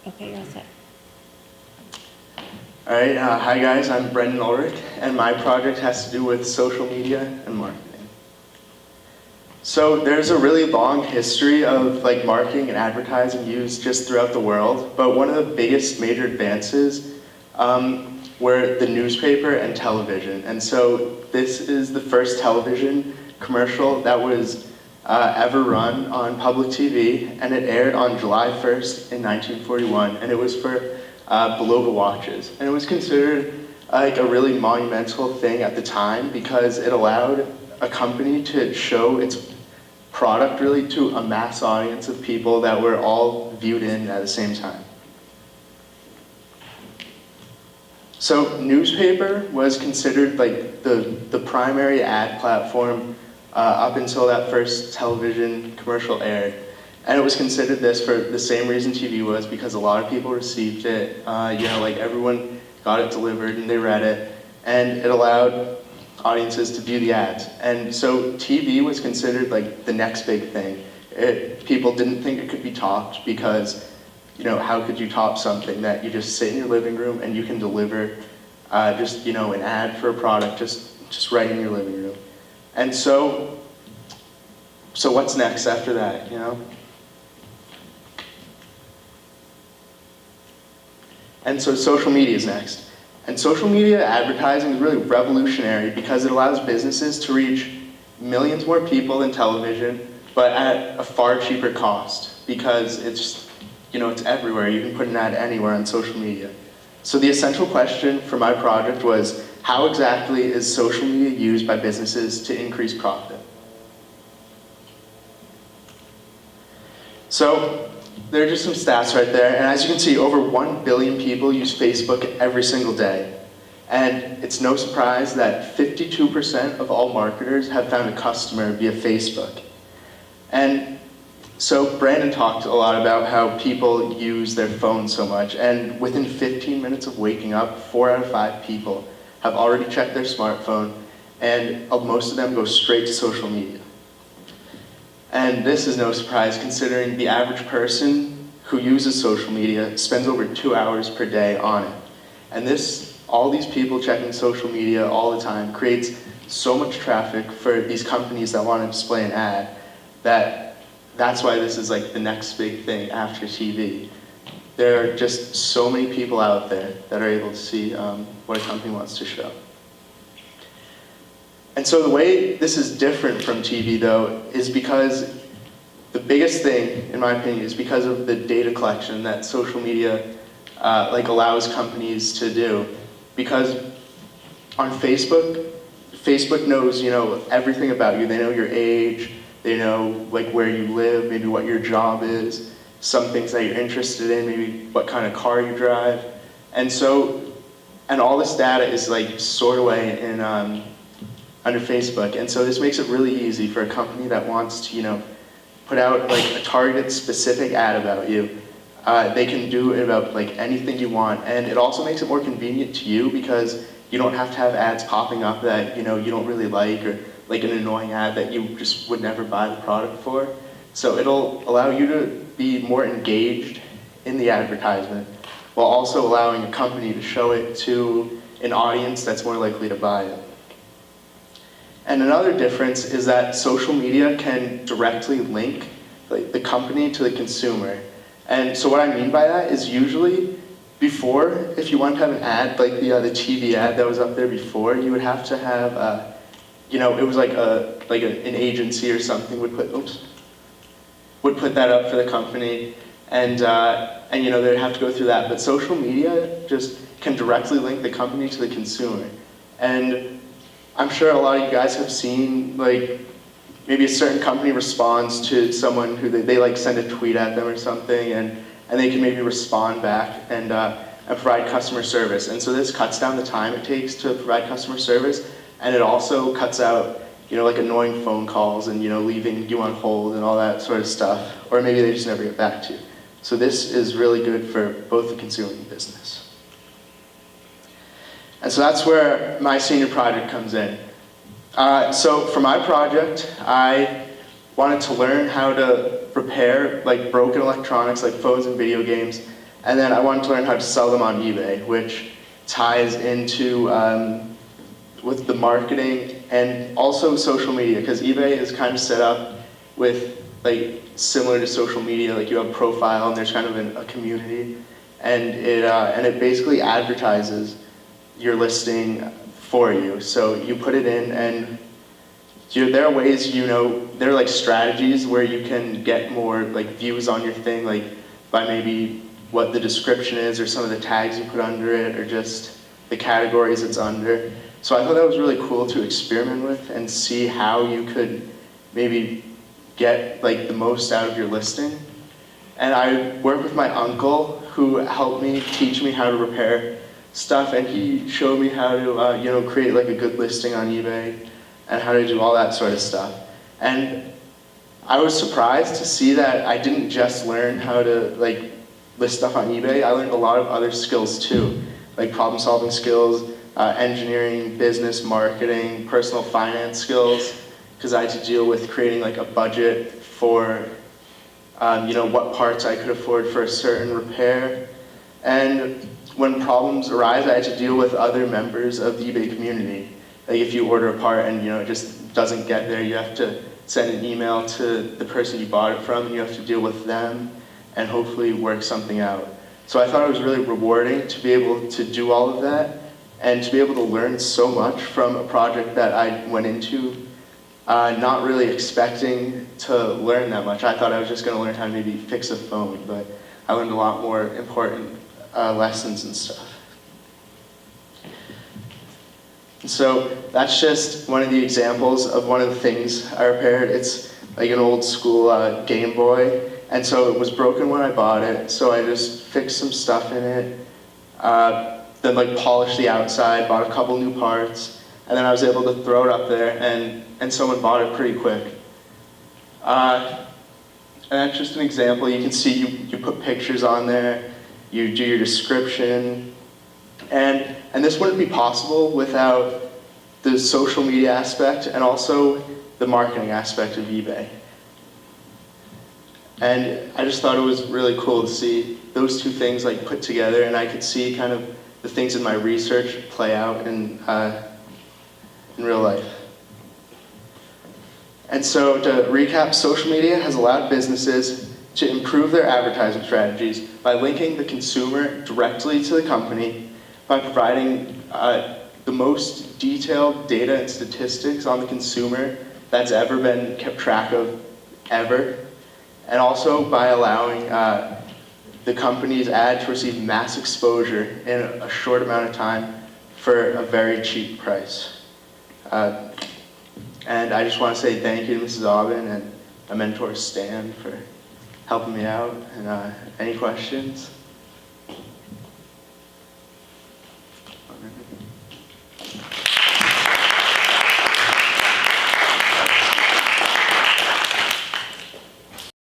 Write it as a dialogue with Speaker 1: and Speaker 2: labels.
Speaker 1: Okay, you're all set.
Speaker 2: All right, hi guys, I'm Ulrich, and my project has to do with social media and marketing. So there's a really long history of marketing and advertising used just throughout the world, but one of the biggest major advances were the newspaper and television. And so this is the first television commercial that was ever run on public TV, and it aired on July 1st in 1941, and it was for Beloga watches. And it was considered a really monumental thing at the time because it allowed a company to show its product really to a mass audience of people that were all viewed in at the same time. So newspaper was considered the primary ad platform up until that first television commercial aired. And it was considered this for the same reason TV was, because a lot of people received it. Everyone got it delivered and they read it, and it allowed audiences to view the ads. And so TV was considered the next big thing. People didn't think it could be topped because, how could you top something that you just sit in your living room and you can deliver an ad for a product just right in your living room. And so what's next after that, And so social media is next. And social media advertising is really revolutionary because it allows businesses to reach millions more people than television, but at a far cheaper cost because it's everywhere. You can put an ad anywhere on social media. So the essential question for my project was, how exactly is social media used by businesses to increase profit? So there are just some stats right there, and as you can see, over 1 billion people use Facebook every single day. And it's no surprise that 52% of all marketers have found a customer via Facebook. And so Brandon talked a lot about how people use their phones so much, and within 15 minutes of waking up, 4 out of 5 people have already checked their smartphone, and most of them go straight to social media. And this is no surprise considering the average person who uses social media spends over 2 hours per day on it. And all these people checking social media all the time creates so much traffic for these companies that want to display an ad that's why this is the next big thing after TV. There are just so many people out there that are able to see what a company wants to show. And so the way this is different from TV, though, is because the biggest thing, in my opinion, is because of the data collection that social media allows companies to do. Because on Facebook knows everything about you. They know your age, they know where you live, maybe what your job is, some things that you're interested in, maybe what kind of car you drive, and all this data is stored away in under Facebook, and so this makes it really easy for a company that wants to, put out a targeted specific ad about you. They can do it about anything you want, and it also makes it more convenient to you because you don't have to have ads popping up that you don't really like, or an annoying ad that you just would never buy the product for. So it'll allow you to be more engaged in the advertisement, while also allowing a company to show it to an audience that's more likely to buy it. And another difference is that social media can directly link the company to the consumer. And so what I mean by that is usually before, if you wanted to have an ad like the TV ad that was up there before, you would have to have it was an agency or something would put that up for the company, and they'd have to go through that. But social media just can directly link the company to the consumer. And I'm sure a lot of you guys have seen maybe a certain company responds to someone who they send a tweet at them or something, and they can maybe respond back and provide customer service. And so this cuts down the time it takes to provide customer service, and it also cuts out annoying phone calls and leaving you on hold and all that sort of stuff, or maybe they just never get back to you. So this is really good for both the consumer and the business. And so that's where my senior project comes in. So for my project, I wanted to learn how to repair broken electronics like phones and video games And then I wanted to learn how to sell them on eBay, which ties into with the marketing and also social media, because eBay is kind of set up with, like, similar to social media, like you have a profile and there's kind of a community, and it basically advertises your listing for you. So you put it in, and there are ways, there are like strategies where you can get more like views on your thing, like by maybe what the description is or some of the tags you put under it or just the categories it's under. So I thought that was really cool to experiment with and see how you could maybe get like the most out of your listing. And I worked with my uncle who helped me teach me how to repair stuff, and he showed me how to create like a good listing on eBay and how to do all that sort of stuff. And I was surprised to see that I didn't just learn how to like list stuff on eBay. I learned a lot of other skills too, like problem solving skills, engineering, business, marketing, personal finance skills, because I had to deal with creating like a budget for what parts I could afford for a certain repair. And when problems arise, I had to deal with other members of the eBay community. Like if you order a part and it just doesn't get there, you have to send an email to the person you bought it from, and you have to deal with them and hopefully work something out. So I thought it was really rewarding to be able to do all of that and to be able to learn so much from a project that I went into not really expecting to learn that much. I thought I was just going to learn how to maybe fix a phone, but I learned a lot more important lessons and stuff. So that's just one of the examples of one of the things I repaired. It's like an old school Game Boy, and so it was broken when I bought it, so I just fixed some stuff in it, then like polished the outside, bought a couple new parts, and then I was able to throw it up there, and someone bought it pretty quick. And that's just an example. You can see you put pictures on there, you do your description, and this wouldn't be possible without the social media aspect and also the marketing aspect of eBay. And I just thought it was really cool to see those two things like put together, and I could see kind of the things in my research play out in real life. And so to recap, social media has allowed businesses to improve their advertising strategies by linking the consumer directly to the company, by providing the most detailed data and statistics on the consumer that's ever been kept track of, ever, and also by allowing the company's ad to receive mass exposure in a short amount of time for a very cheap price. And I just want to say thank you to Mrs. Aubin and my mentor Stan for helping me out. And any questions?